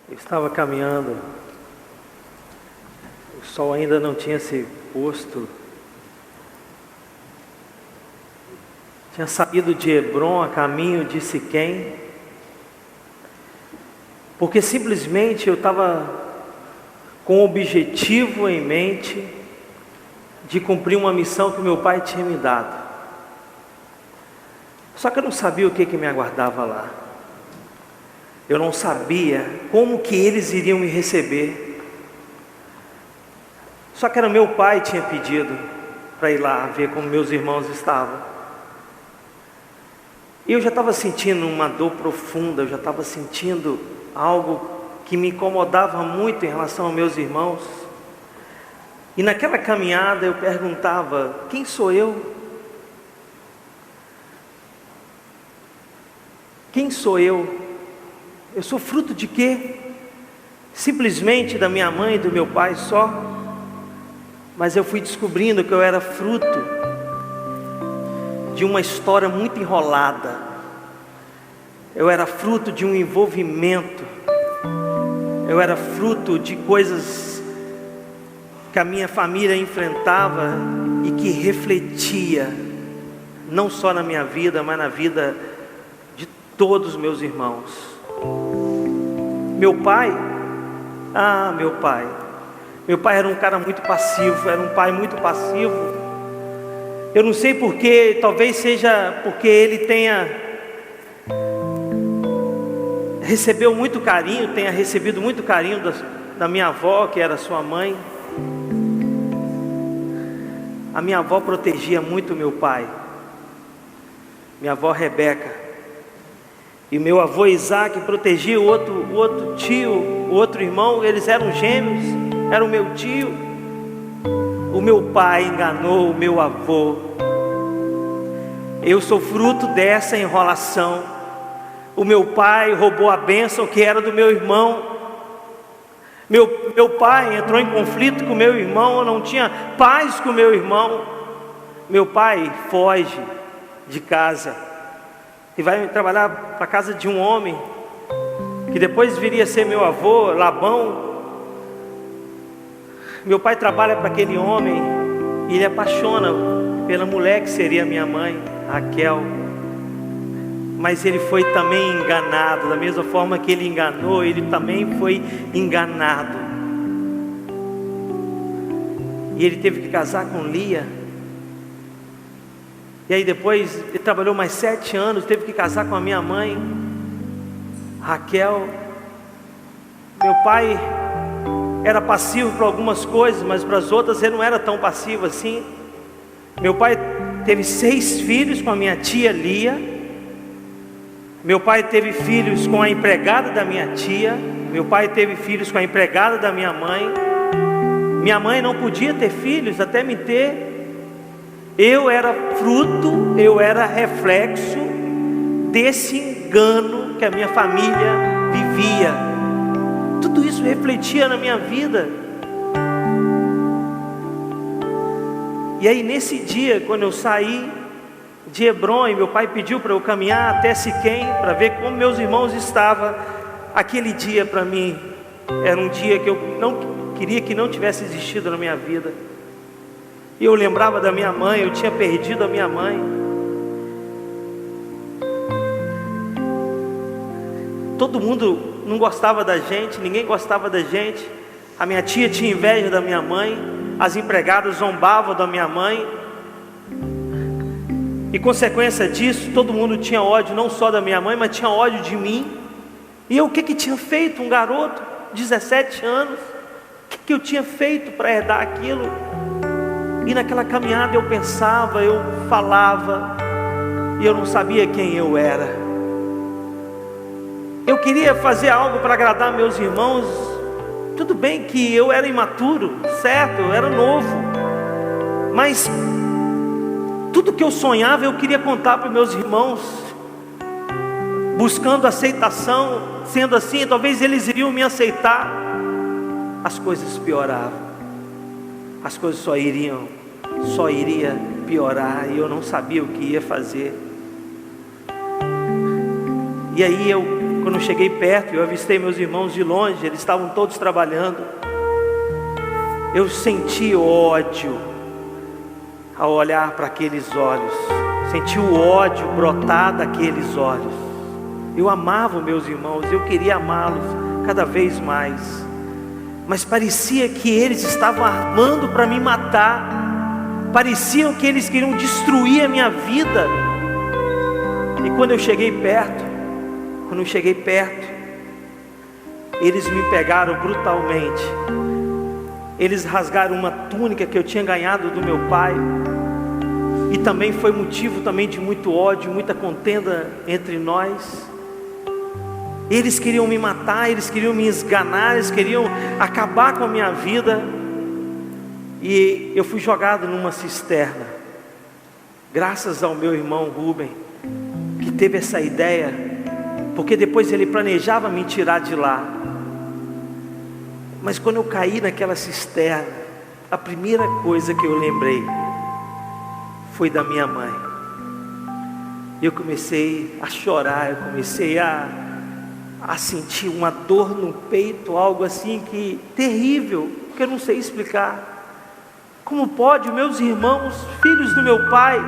Eu estava caminhando, o sol ainda não tinha se posto. Tinha saído de Hebrom a caminho de Siquém, porque simplesmente eu estava com o objetivo em mente de cumprir uma missão que meu pai tinha me dado. Só que eu não sabia o que me aguardava lá. Eu não sabia como que eles iriam me receber. Só que era meu pai que tinha pedido para ir lá ver como meus irmãos estavam. E eu já estava sentindo uma dor profunda, eu já estava sentindo algo que me incomodava muito em relação aos meus irmãos. E naquela caminhada eu perguntava: quem sou eu? Quem sou eu? Eu sou fruto de quê? Simplesmente da minha mãe e do meu pai só? Mas eu fui descobrindo que eu era fruto de uma história muito enrolada. Eu era fruto de um envolvimento. Eu era fruto de coisas que a minha família enfrentava e que refletia não só na minha vida, mas na vida de todos os meus irmãos. Meu pai era um cara muito passivo, era um pai muito passivo. Eu não sei porquê, talvez seja porque ele recebeu muito carinho, tenha recebido muito carinho da minha avó, que era sua mãe. A minha avó protegia muito meu pai, minha avó Rebeca. E meu avô Isaac protegia o outro tio, o outro irmão. Eles eram gêmeos, era o meu tio. O meu pai enganou o meu avô. Eu sou fruto dessa enrolação. O meu pai roubou a bênção que era do meu irmão. Meu pai entrou em conflito com meu irmão. Eu não tinha paz com meu irmão. Meu pai foge de casa e vai trabalhar para a casa de um homem que depois viria a ser meu avô, Labão. Meu pai trabalha para aquele homem e ele apaixona pela mulher que seria minha mãe, Raquel. Mas ele foi também enganado, da mesma forma que ele enganou, ele também foi enganado. E ele teve que casar com Lia. E aí depois ele trabalhou mais 7 anos, teve que casar com a minha mãe, Raquel. Meu pai era passivo para algumas coisas, mas para as outras ele não era tão passivo assim. Meu pai teve 6 filhos com a minha tia Lia. Meu pai teve filhos com a empregada da minha tia. Meu pai teve filhos com a empregada da minha mãe. Minha mãe não podia ter filhos até me ter. Eu era fruto, eu era reflexo desse engano que a minha família vivia. Tudo isso refletia na minha vida. E aí nesse dia, quando eu saí de Hebrom, e meu pai pediu para eu caminhar até Siquém para ver como meus irmãos estavam, aquele dia para mim era um dia que eu não queria que não tivesse existido na minha vida. E eu lembrava da minha mãe, eu tinha perdido a minha mãe. Todo mundo não gostava da gente, ninguém gostava da gente. A minha tia tinha inveja da minha mãe, as empregadas zombavam da minha mãe. E consequência disso, todo mundo tinha ódio, não só da minha mãe, mas tinha ódio de mim. E eu o que tinha feito? Um garoto, 17 anos, o que eu tinha feito para herdar aquilo? E naquela caminhada eu pensava, eu falava, e eu não sabia quem eu era. Eu queria fazer algo para agradar meus irmãos. Tudo bem que eu era imaturo, certo? Eu era novo. Mas tudo que eu sonhava eu queria contar para meus irmãos, buscando aceitação. Sendo assim, talvez eles iriam me aceitar. As coisas pioravam. As coisas só iria piorar, e eu não sabia o que ia fazer. E aí eu quando eu cheguei perto, eu avistei meus irmãos de longe, eles estavam todos trabalhando. Eu senti ódio ao olhar para aqueles olhos, senti o ódio brotar daqueles olhos. Eu amava os meus irmãos, eu queria amá-los cada vez mais, mas parecia que eles estavam armando para me matar, parecia que eles queriam destruir a minha vida. E quando eu cheguei perto, eles me pegaram brutalmente. Eles rasgaram uma túnica que eu tinha ganhado do meu pai, e também foi motivo também de muito ódio, muita contenda entre nós. Eles queriam me matar, eles queriam me esganar, eles queriam acabar com a minha vida. E eu fui jogado numa cisterna, graças ao meu irmão Rubem, que teve essa ideia, porque depois ele planejava me tirar de lá. Mas quando eu caí naquela cisterna, a primeira coisa que eu lembrei foi da minha mãe. Eu comecei a chorar, eu comecei a sentir uma dor no peito, algo assim que terrível, que eu não sei explicar. Como pode os meus irmãos, filhos do meu pai,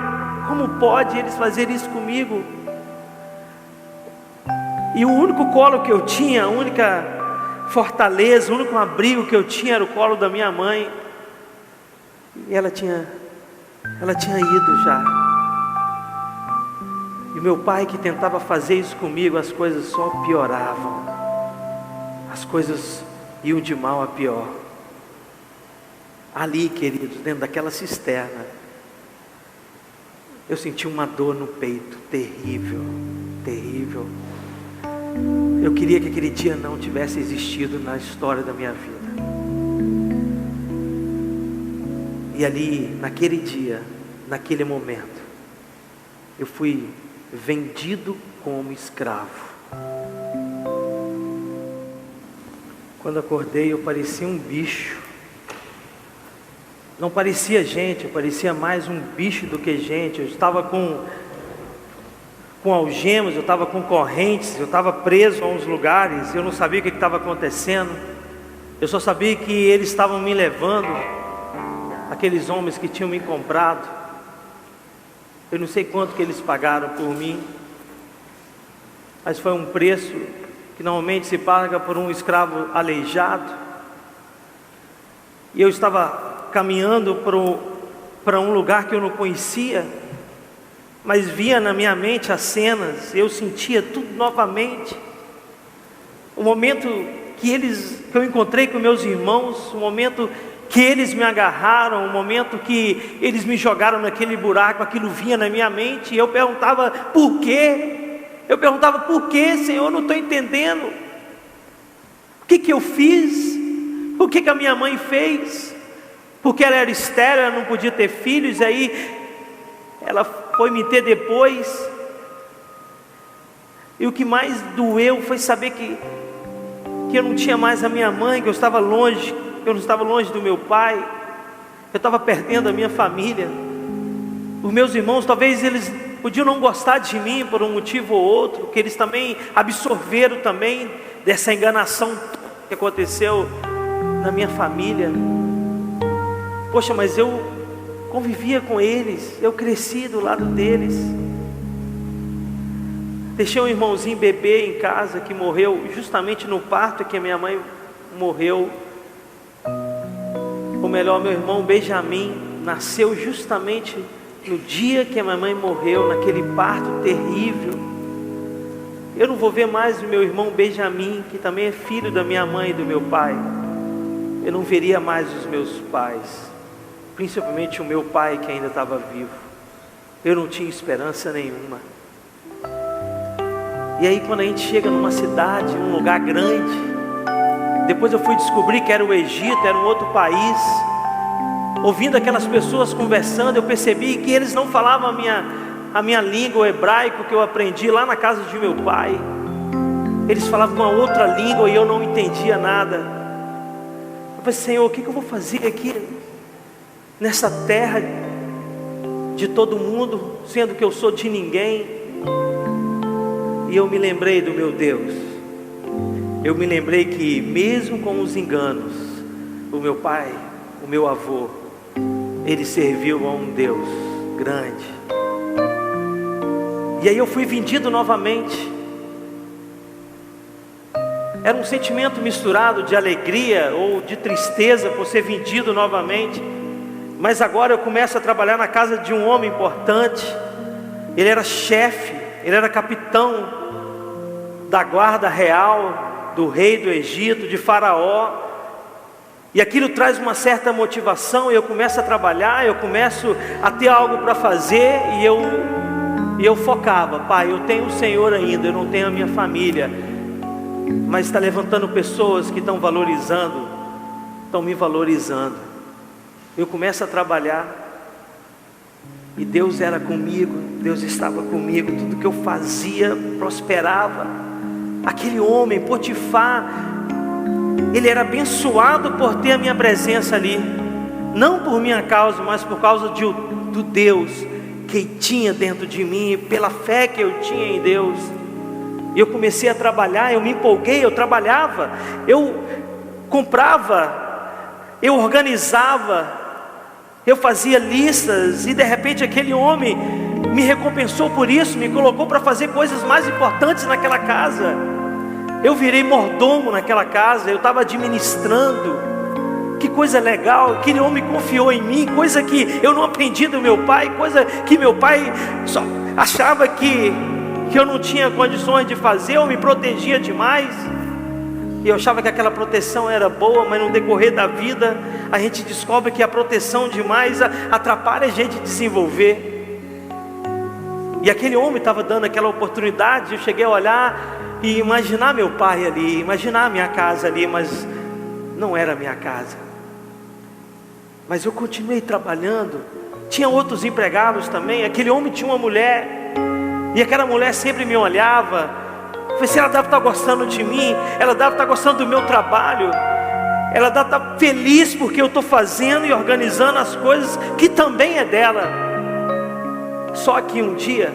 como pode eles fazerem isso comigo? E o único colo que eu tinha, a única fortaleza, o único abrigo que eu tinha era o colo da minha mãe. E ela tinha ido já. E meu pai, que tentava fazer isso comigo, as coisas só pioravam. As coisas iam de mal a pior. Ali, queridos, dentro daquela cisterna, eu senti uma dor no peito terrível, terrível. Eu queria que aquele dia não tivesse existido na história da minha vida. E ali, naquele dia, naquele momento, eu fui vendido como escravo. Quando acordei, eu parecia um bicho. Não parecia gente, eu parecia mais um bicho do que gente. Eu estava com algemas, eu estava com correntes, eu estava preso a uns lugares, eu não sabia o que estava acontecendo. Eu só sabia que eles estavam me levando, aqueles homens que tinham me comprado. Eu não sei quanto que eles pagaram por mim, mas foi um preço que normalmente se paga por um escravo aleijado. E eu estava caminhando para um lugar que eu não conhecia, mas via na minha mente as cenas, eu sentia tudo novamente. O momento que eu encontrei com meus irmãos, o momento que eles me agarraram, o momento que eles me jogaram naquele buraco, aquilo vinha na minha mente, e eu perguntava por quê? Eu perguntava por quê, Senhor, eu não estou entendendo. O que eu fiz? O que a minha mãe fez? Porque ela era estéril, ela não podia ter filhos, aí ela foi me ter depois. E o que mais doeu foi saber que eu não tinha mais a minha mãe, que eu estava longe, eu não estava longe do meu pai, eu estava perdendo a minha família. Os meus irmãos, talvez eles podiam não gostar de mim por um motivo ou outro, que eles também absorveram também dessa enganação que aconteceu na minha família. Poxa, mas eu convivia com eles, eu cresci do lado deles. Deixei um irmãozinho bebê em casa que morreu justamente no parto que a minha mãe morreu. Ou melhor, meu irmão Benjamin nasceu justamente no dia que a minha mãe morreu, naquele parto terrível. Eu não vou ver mais o meu irmão Benjamin, que também é filho da minha mãe e do meu pai. Eu não veria mais os meus pais, principalmente o meu pai que ainda estava vivo. Eu não tinha esperança nenhuma. E aí quando a gente chega numa cidade, num lugar grande, depois eu fui descobrir que era o Egito, era um outro país. Ouvindo aquelas pessoas conversando, eu percebi que eles não falavam a minha língua, o hebraico que eu aprendi lá na casa de meu pai. Eles falavam uma outra língua e eu não entendia nada. Eu falei, Senhor, o que eu vou fazer aqui nessa terra de todo mundo, sendo que eu sou de ninguém? E eu me lembrei do meu Deus. eu me lembrei que mesmo com os enganos, o meu pai, o meu avô, ele serviu a um Deus grande. E aí eu fui vendido novamente. Era um sentimento misturado de alegria ou de tristeza por ser vendido novamente. Mas agora eu começo a trabalhar na casa de um homem importante. Ele era chefe, ele era capitão da guarda real do rei do Egito, de Faraó. E aquilo traz uma certa motivação. Eu começo a trabalhar, eu começo a ter algo para fazer. E eu focava: pai, eu tenho o Senhor ainda, eu não tenho a minha família, mas está levantando pessoas que estão valorizando, estão me valorizando. Eu começo a trabalhar, e Deus era comigo, Deus estava comigo, tudo que eu fazia prosperava. Aquele homem, Potifar, ele era abençoado por ter a minha presença ali, não por minha causa, mas por causa do Deus que tinha dentro de mim, pela fé que eu tinha em Deus. E eu comecei a trabalhar, eu me empolguei, eu trabalhava, eu comprava, eu organizava, eu fazia listas, e de repente aquele homem me recompensou por isso, me colocou para fazer coisas mais importantes naquela casa. Eu virei mordomo naquela casa, eu estava administrando. Que coisa legal, aquele homem confiou em mim, coisa que eu não aprendi do meu pai, coisa que meu pai só achava que eu não tinha condições de fazer, eu me protegia demais. E eu achava que aquela proteção era boa, mas no decorrer da vida a gente descobre que a proteção demais atrapalha a gente desenvolver. E aquele homem estava dando aquela oportunidade. Eu cheguei a olhar e imaginar meu pai ali, imaginar a minha casa ali, mas não era a minha casa. Mas eu continuei trabalhando. Tinha outros empregados também. Aquele homem tinha uma mulher, e aquela mulher sempre me olhava. Eu falei assim: ela deve estar gostando de mim, ela deve estar gostando do meu trabalho, ela deve estar feliz porque eu estou fazendo e organizando as coisas que também é dela. Só que um dia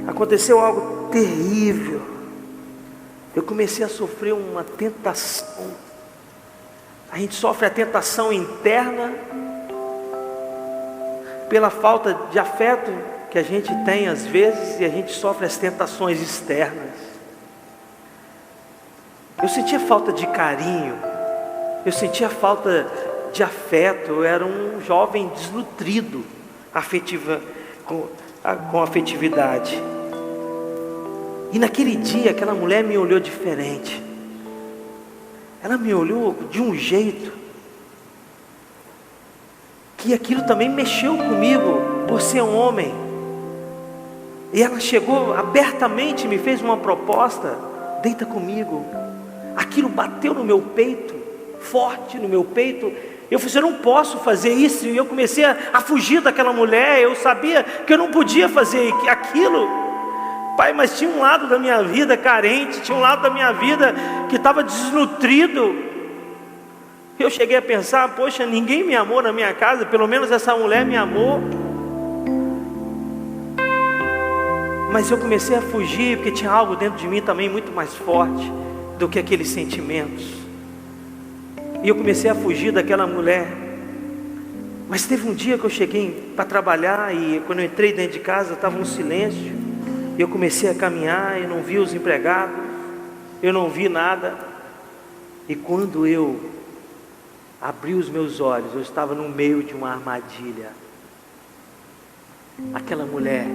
aconteceu algo terrível. Eu comecei a sofrer uma tentação. A gente sofre a tentação interna pela falta de afeto que a gente tem às vezes, e a gente sofre as tentações externas. Eu sentia falta de carinho, eu sentia falta de afeto. Eu era um jovem desnutrido com afetividade. E naquele dia aquela mulher me olhou diferente. Ela me olhou de um jeito que aquilo também mexeu comigo, por ser um homem. E ela chegou abertamente, me fez uma proposta: deita comigo. Aquilo bateu no meu peito, forte no meu peito. Eu falei: eu não posso fazer isso. E eu comecei a fugir daquela mulher. Eu sabia que eu não podia fazer aquilo. Pai, mas tinha um lado da minha vida carente, tinha um lado da minha vida que estava desnutrido. Eu cheguei a pensar: poxa, ninguém me amou na minha casa, pelo menos essa mulher me amou. Mas eu comecei a fugir, porque tinha algo dentro de mim também muito mais forte do que aqueles sentimentos. E eu comecei a fugir daquela mulher. Mas teve um dia que eu cheguei para trabalhar, e quando eu entrei dentro de casa estava um silêncio. Eu comecei a caminhar e não vi os empregados, eu não vi nada. E quando eu abri os meus olhos, eu estava no meio de uma armadilha. Aquela mulher,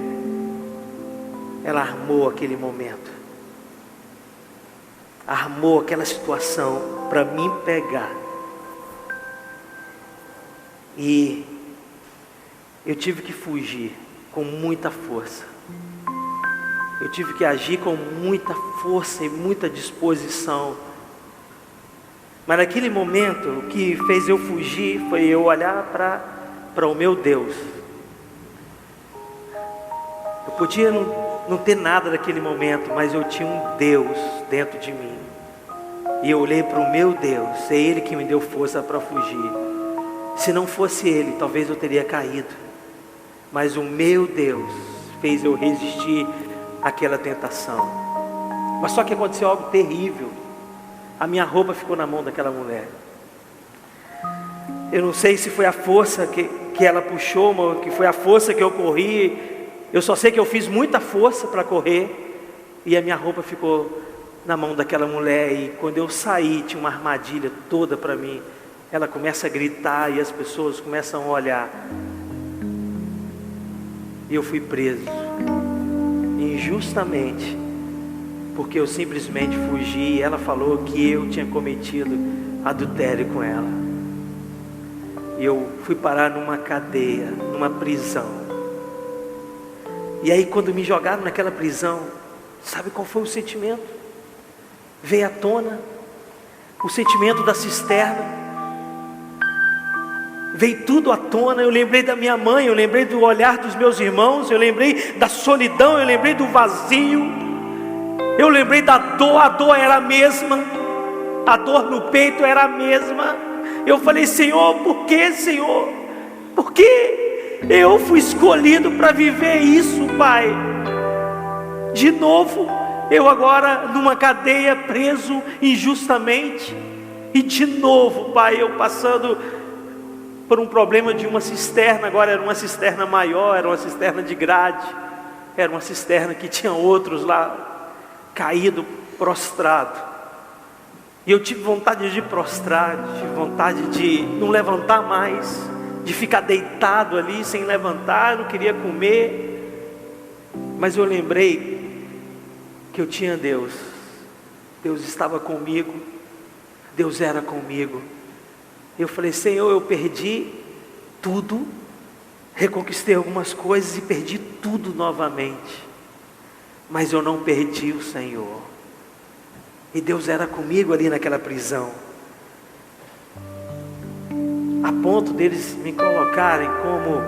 ela armou aquele momento, armou aquela situação para me pegar. E eu tive que fugir com muita força. Eu tive que agir com muita força e muita disposição. Mas naquele momento, o que fez eu fugir foi eu olhar para o meu Deus. Eu podia não ter nada naquele momento, mas eu tinha um Deus dentro de mim. E eu olhei para o meu Deus, é Ele que me deu força para fugir. Se não fosse Ele, talvez eu teria caído. Mas o meu Deus fez eu resistir àquela tentação. Mas só que aconteceu algo terrível. A minha roupa ficou na mão daquela mulher. Eu não sei se foi a força que ela puxou, ou que foi a força que eu corri. Eu só sei que eu fiz muita força para correr, e a minha roupa ficou na mão daquela mulher. E quando eu saí, tinha uma armadilha toda para mim. Ela começa a gritar e as pessoas começam a olhar. E eu fui preso injustamente, porque eu simplesmente fugi, e ela falou que eu tinha cometido adultério com ela. E eu fui parar numa cadeia, numa prisão. E aí quando me jogaram naquela prisão, sabe qual foi o sentimento? Veio à tona o sentimento da cisterna. Veio tudo à tona. Eu lembrei da minha mãe, eu lembrei do olhar dos meus irmãos, eu lembrei da solidão, eu lembrei do vazio. Eu lembrei da dor, a dor era a mesma, a dor no peito era a mesma. Eu falei: Senhor, por que, Senhor? Por que eu fui escolhido para viver isso, Pai? De novo, eu agora numa cadeia, preso injustamente. E de novo, Pai, eu passando por um problema de uma cisterna. Agora era uma cisterna maior, era uma cisterna de grade, era uma cisterna que tinha outros lá caído, prostrado. E eu tive vontade de prostrar, tive vontade de não levantar mais, de ficar deitado ali sem levantar. Eu não queria comer. Mas eu lembrei que eu tinha Deus. Deus estava comigo, Deus era comigo. Eu falei: Senhor, eu perdi tudo, reconquistei algumas coisas e perdi tudo novamente, mas eu não perdi o Senhor. E Deus era comigo ali naquela prisão, a ponto deles me colocarem como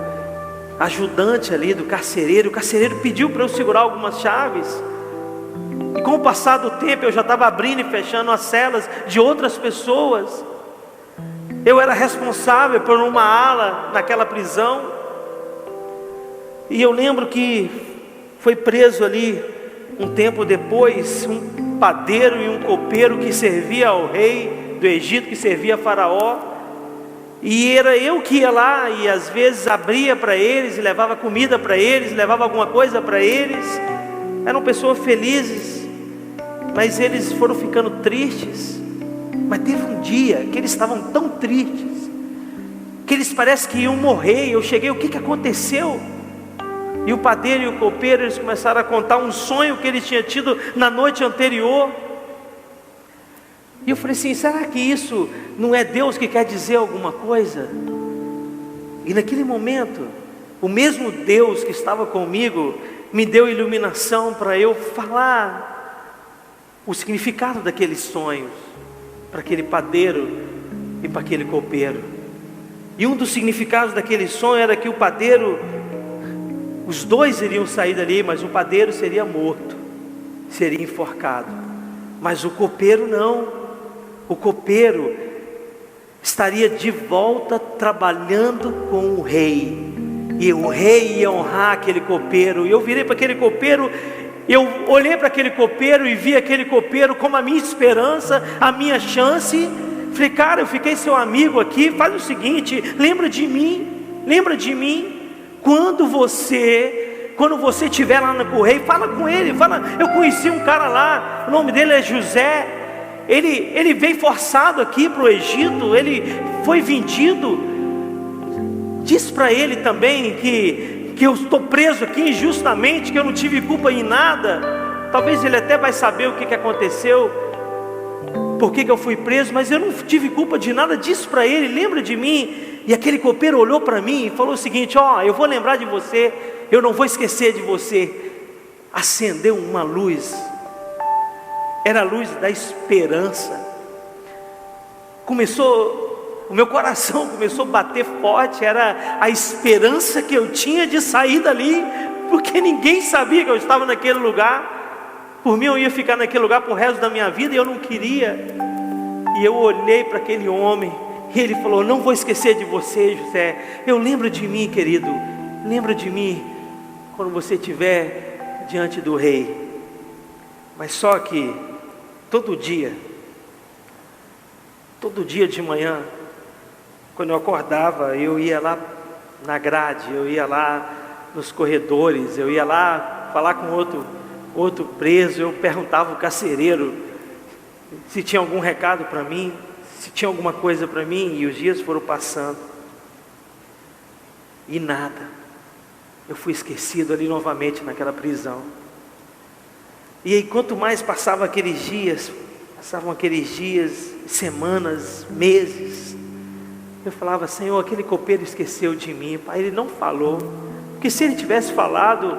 ajudante ali do carcereiro. O carcereiro pediu para eu segurar algumas chaves, e com o passar do tempo eu já estava abrindo e fechando as celas de outras pessoas. Eu era responsável por uma ala naquela prisão. E eu lembro que foi preso ali um tempo depois um padeiro e um copeiro que servia ao rei do Egito, que servia a Faraó. E era eu que ia lá e às vezes abria para eles e levava comida para eles, levava alguma coisa para eles. Eram pessoas felizes, mas eles foram ficando tristes. Mas teve um dia que eles estavam tão tristes, que eles parecem que iam morrer. Eu cheguei: o que aconteceu? E o padeiro e o copeiro, eles começaram a contar um sonho que eles tinham tido na noite anterior. E eu falei assim: será que isso não é Deus que quer dizer alguma coisa? E naquele momento, o mesmo Deus que estava comigo me deu iluminação para eu falar o significado daqueles sonhos para aquele padeiro e para aquele copeiro. E um dos significados daquele sonho era que o padeiro, os dois iriam sair dali, mas o padeiro seria morto, seria enforcado. Mas o copeiro não. O copeiro estaria de volta trabalhando com o rei, e o rei ia honrar aquele copeiro. E eu virei para aquele copeiro, eu olhei para aquele copeiro e vi aquele copeiro como a minha esperança, a minha chance. Falei: cara, eu fiquei seu amigo aqui, faz o seguinte, lembra de mim. Quando você estiver lá no rei, fala com ele, eu conheci um cara lá, o nome dele é José, ele veio forçado aqui para o Egito, ele foi vendido. Diz para ele também que eu estou preso aqui injustamente, que eu não tive culpa em nada. Talvez ele até vai saber o que aconteceu, por que eu fui preso, mas eu não tive culpa de nada. Diz para ele, lembra de mim. E aquele copeiro olhou para mim e falou o seguinte: eu vou lembrar de você, eu não vou esquecer de você. Acendeu uma luz, era a luz da esperança. O meu coração começou a bater forte. Era a esperança que eu tinha de sair dali, porque ninguém sabia que eu estava naquele lugar. Por mim eu ia ficar naquele lugar pro resto da minha vida, e eu não queria. E eu olhei para aquele homem, e ele falou: não vou esquecer de você, José. Eu lembro de mim, querido, lembra de mim quando você estiver diante do rei. Mas só que todo dia de manhã, quando eu acordava, eu ia lá na grade, eu ia lá nos corredores, eu ia lá falar com outro preso, eu perguntava ao carcereiro se tinha algum recado para mim, se tinha alguma coisa para mim, e os dias foram passando, e nada. Eu fui esquecido ali novamente naquela prisão. E aí quanto mais passavam aqueles dias, semanas, meses, eu falava: Senhor, aquele copeiro esqueceu de mim. Pai, ele não falou, porque se ele tivesse falado,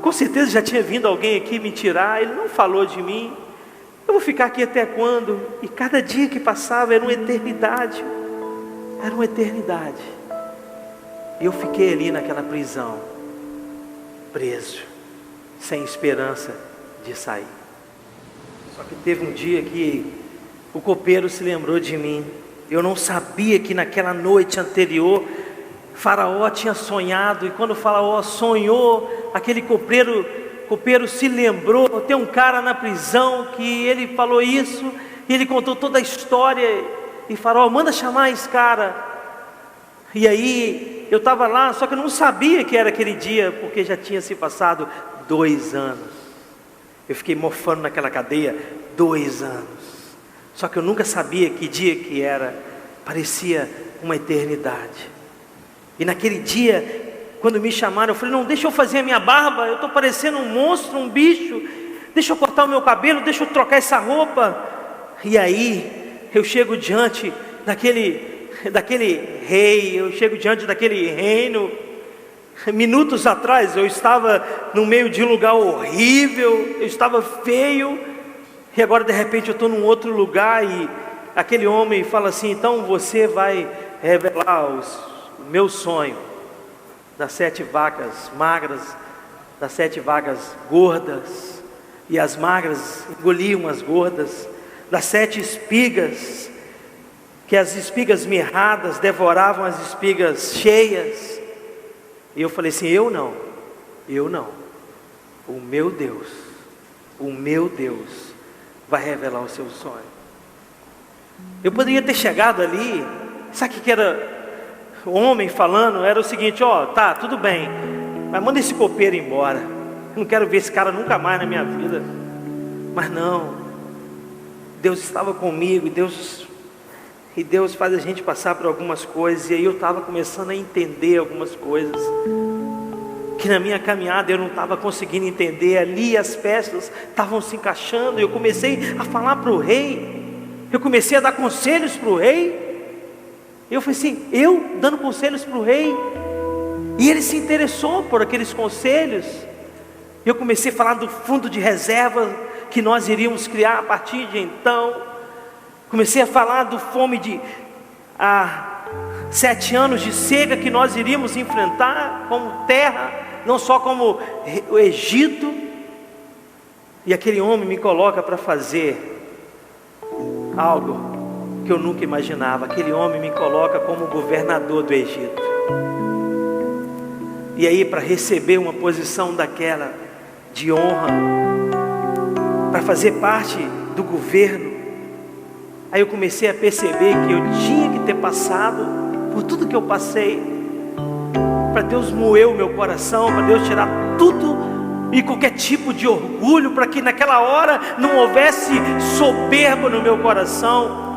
com certeza já tinha vindo alguém aqui me tirar. Ele não falou de mim. Eu vou ficar aqui até quando? E cada dia que passava era uma eternidade. Era uma eternidade. E eu fiquei ali naquela prisão, preso, sem esperança de sair. Só que teve um dia que o copeiro se lembrou de mim. Eu não sabia que naquela noite anterior Faraó tinha sonhado, e quando o Faraó sonhou, aquele copeiro se lembrou. Tem um cara na prisão que ele falou isso, e ele contou toda a história, e Faraó: manda chamar esse cara. E aí eu estava lá, só que eu não sabia que era aquele dia, porque já tinha se passado 2 anos. Eu fiquei mofando naquela cadeia 2 anos. Só que eu nunca sabia que dia que era. Parecia uma eternidade. E naquele dia, quando me chamaram, eu falei: não, deixa eu fazer a minha barba, eu estou parecendo um monstro, um bicho. Deixa eu cortar o meu cabelo, deixa eu trocar essa roupa. E aí, eu chego diante daquele rei, eu chego diante daquele reino. Minutos atrás eu estava no meio de um lugar horrível, eu estava feio, e agora de repente eu estou num outro lugar, e aquele homem fala assim: então você vai revelar o meu sonho das 7 vacas magras, das 7 vacas gordas, e as magras engoliam as gordas, das 7 espigas, que as espigas mirradas devoravam as espigas cheias. E eu falei assim: eu não, o meu Deus vai revelar o seu sonho. Eu poderia ter chegado ali, sabe o que era o homem falando? Era o seguinte: ó, tá, tudo bem, mas manda esse copeiro embora, eu não quero ver esse cara nunca mais na minha vida. Mas não, Deus estava comigo, e Deus faz a gente passar por algumas coisas. E aí eu estava começando a entender algumas coisas que na minha caminhada eu não estava conseguindo entender. Ali as peças estavam se encaixando, e eu comecei a falar para o rei, eu comecei a dar conselhos para o rei. Eu falei assim, eu dando conselhos para o rei, e ele se interessou por aqueles conselhos. Eu comecei a falar do fundo de reserva que nós iríamos criar a partir de então. Comecei a falar do fome de 7 anos de seca que nós iríamos enfrentar como terra, não só como o Egito. E aquele homem me coloca para fazer algo que eu nunca imaginava. Aquele homem me coloca como governador do Egito. E aí, para receber uma posição daquela de honra, para fazer parte do governo, aí eu comecei a perceber que eu tinha que ter passado por tudo que eu passei, para Deus moer o meu coração, para Deus tirar tudo e qualquer tipo de orgulho, para que naquela hora não houvesse soberba no meu coração,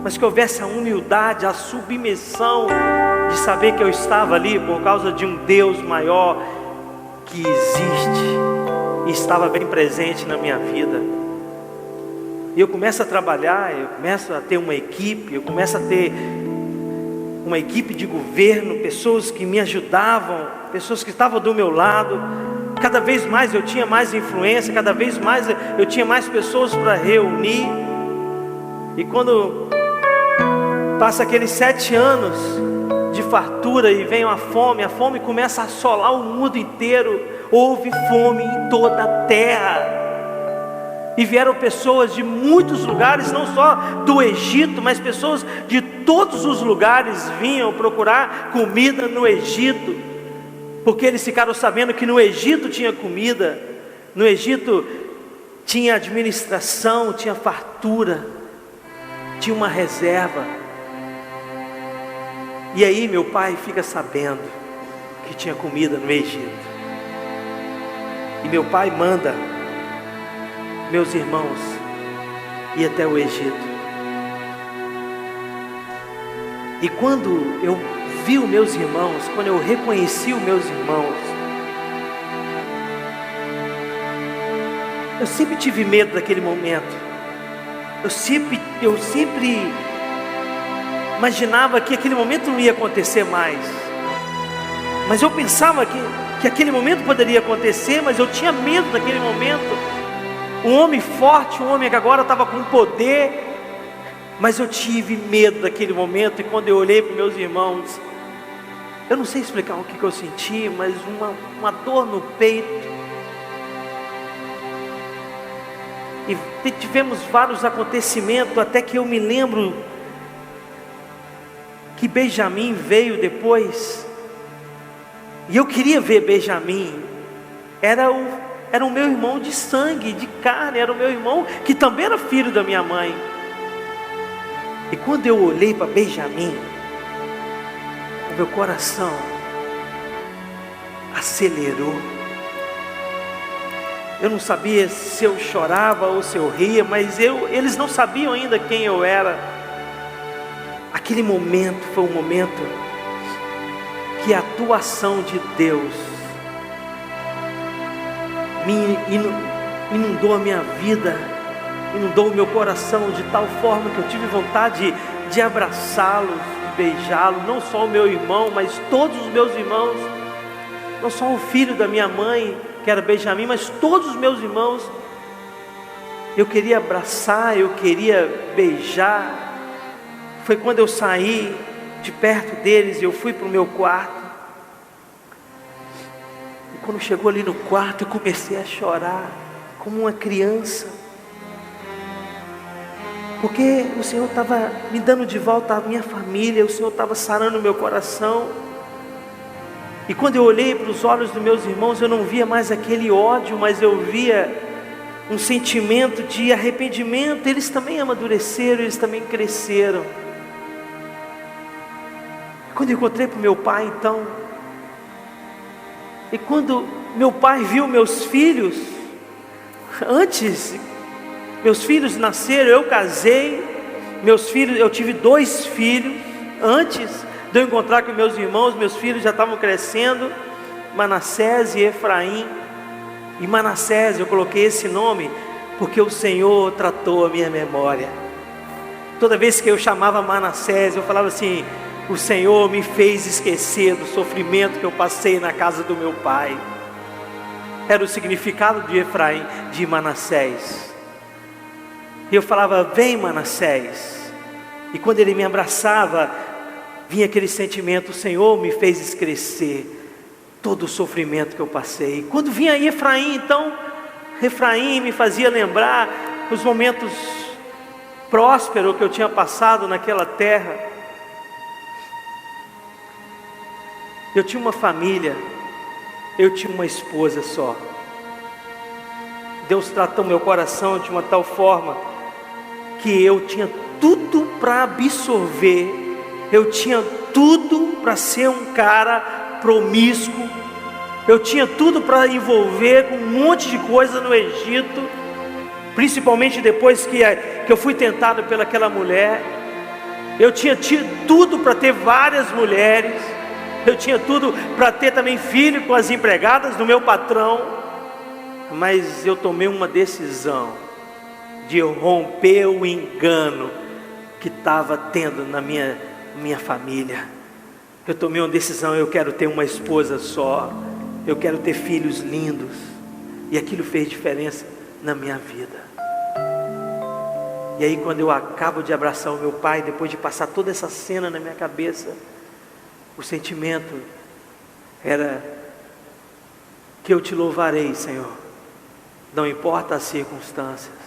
mas que houvesse a humildade, a submissão de saber que eu estava ali por causa de um Deus maior que existe e estava bem presente na minha vida. E eu começo a trabalhar, eu começo a ter uma equipe, eu começo a ter uma equipe de governo, pessoas que me ajudavam, pessoas que estavam do meu lado. Cada vez mais eu tinha mais influência, cada vez mais eu tinha mais pessoas para reunir. E quando passa aqueles 7 anos de fartura e vem a fome começa a assolar o mundo inteiro. Houve fome em toda a terra. E vieram pessoas de muitos lugares, não só do Egito, mas pessoas de todos os lugares vinham procurar comida no Egito, porque eles ficaram sabendo que no Egito tinha comida, no Egito tinha administração, tinha fartura, tinha uma reserva. E aí meu pai fica sabendo que tinha comida no Egito. E meu pai manda meus irmãos ir até o Egito. E quando eu vi os meus irmãos, quando eu reconheci os meus irmãos, eu sempre tive medo daquele momento. Eu sempre imaginava que aquele momento não ia acontecer mais. Mas eu pensava que aquele momento poderia acontecer, mas eu tinha medo daquele momento. Um homem forte, um homem que agora estava com poder, mas eu tive medo daquele momento. E quando eu olhei para meus irmãos, eu não sei explicar o que eu senti, mas uma dor no peito. E tivemos vários acontecimentos, até que eu me lembro que Benjamim veio depois. E eu queria ver Benjamim. Era o meu irmão de sangue, de carne, era o meu irmão que também era filho da minha mãe. E quando eu olhei para Benjamim, o meu coração acelerou. Eu não sabia se eu chorava ou se eu ria, mas eles não sabiam ainda quem eu era. Aquele momento foi um momento que a atuação de Deus me inundou a minha vida, inundou o meu coração de tal forma que eu tive vontade de abraçá-los, de beijá-los, não só o meu irmão, mas todos os meus irmãos, não só o filho da minha mãe, que era Benjamim, mas todos os meus irmãos. Eu queria abraçar, eu queria beijar. Foi quando eu saí de perto deles, eu fui para o meu quarto. E quando chegou ali no quarto, eu comecei a chorar como uma criança, porque o Senhor estava me dando de volta a minha família, o Senhor estava sarando o meu coração. E quando eu olhei para os olhos dos meus irmãos, eu não via mais aquele ódio, mas eu via um sentimento de arrependimento. Eles também amadureceram, eles também cresceram. Quando eu encontrei para o meu pai, então, e quando meu pai viu meus filhos, antes, meus filhos nasceram, eu casei, meus filhos, eu tive 2 filhos, antes de eu encontrar com meus irmãos, meus filhos já estavam crescendo, Manassés e Efraim. E Manassés, eu coloquei esse nome, porque o Senhor tratou a minha memória. Toda vez que eu chamava Manassés, eu falava assim: o Senhor me fez esquecer do sofrimento que eu passei na casa do meu pai. Era o significado de Efraim, de Manassés. E eu falava: vem Manassés. E quando ele me abraçava, vinha aquele sentimento: o Senhor me fez esquecer todo o sofrimento que eu passei. Quando vinha Efraim, então, Efraim me fazia lembrar os momentos prósperos que eu tinha passado naquela terra. Eu tinha uma família, eu tinha uma esposa só. Deus tratou meu coração de uma tal forma que eu tinha tudo para absorver. Eu tinha tudo para ser um cara promíscuo. Eu tinha tudo para envolver com um monte de coisa no Egito, principalmente depois que eu fui tentado pelaquela mulher. Eu tinha tudo para ter várias mulheres. Eu tinha tudo para ter também filho com as empregadas do meu patrão. Mas eu tomei uma decisão de romper o engano que estava tendo na minha família. Eu tomei uma decisão: eu quero ter uma esposa só, eu quero ter filhos lindos. E aquilo fez diferença na minha vida. E aí, quando eu acabo de abraçar o meu pai, depois de passar toda essa cena na minha cabeça, o sentimento era: que eu te louvarei, Senhor, não importa as circunstâncias.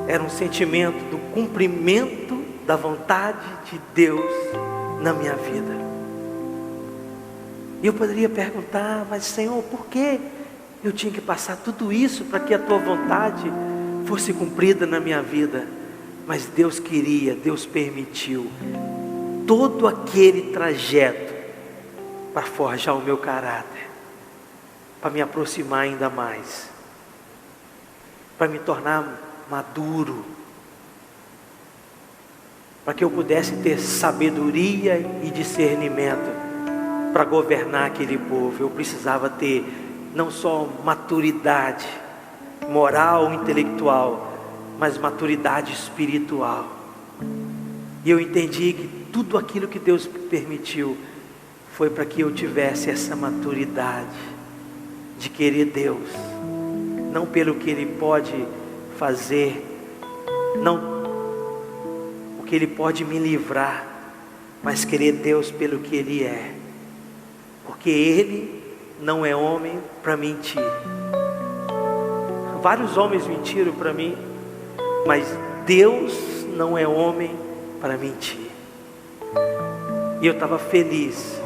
Era um sentimento do cumprimento da vontade de Deus na minha vida. E eu poderia perguntar: mas Senhor, por que Eu tinha que passar tudo isso para que a tua vontade fosse cumprida na minha vida. Mas Deus queria, Deus permitiu todo aquele trajeto para forjar o meu caráter, para me aproximar ainda mais, para me tornar maduro, para que eu pudesse ter sabedoria e discernimento para governar aquele povo. Eu precisava ter não só maturidade moral, intelectual, mas maturidade espiritual. E eu entendi que tudo aquilo que Deus permitiu foi para que eu tivesse essa maturidade de querer Deus, não pelo que Ele pode fazer, não o que Ele pode me livrar, mas querer Deus pelo que Ele é, porque Ele não é homem para mentir. Vários homens mentiram para mim, mas Deus não é homem para mentir. E eu estava feliz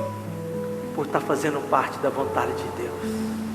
por estar fazendo parte da vontade de Deus.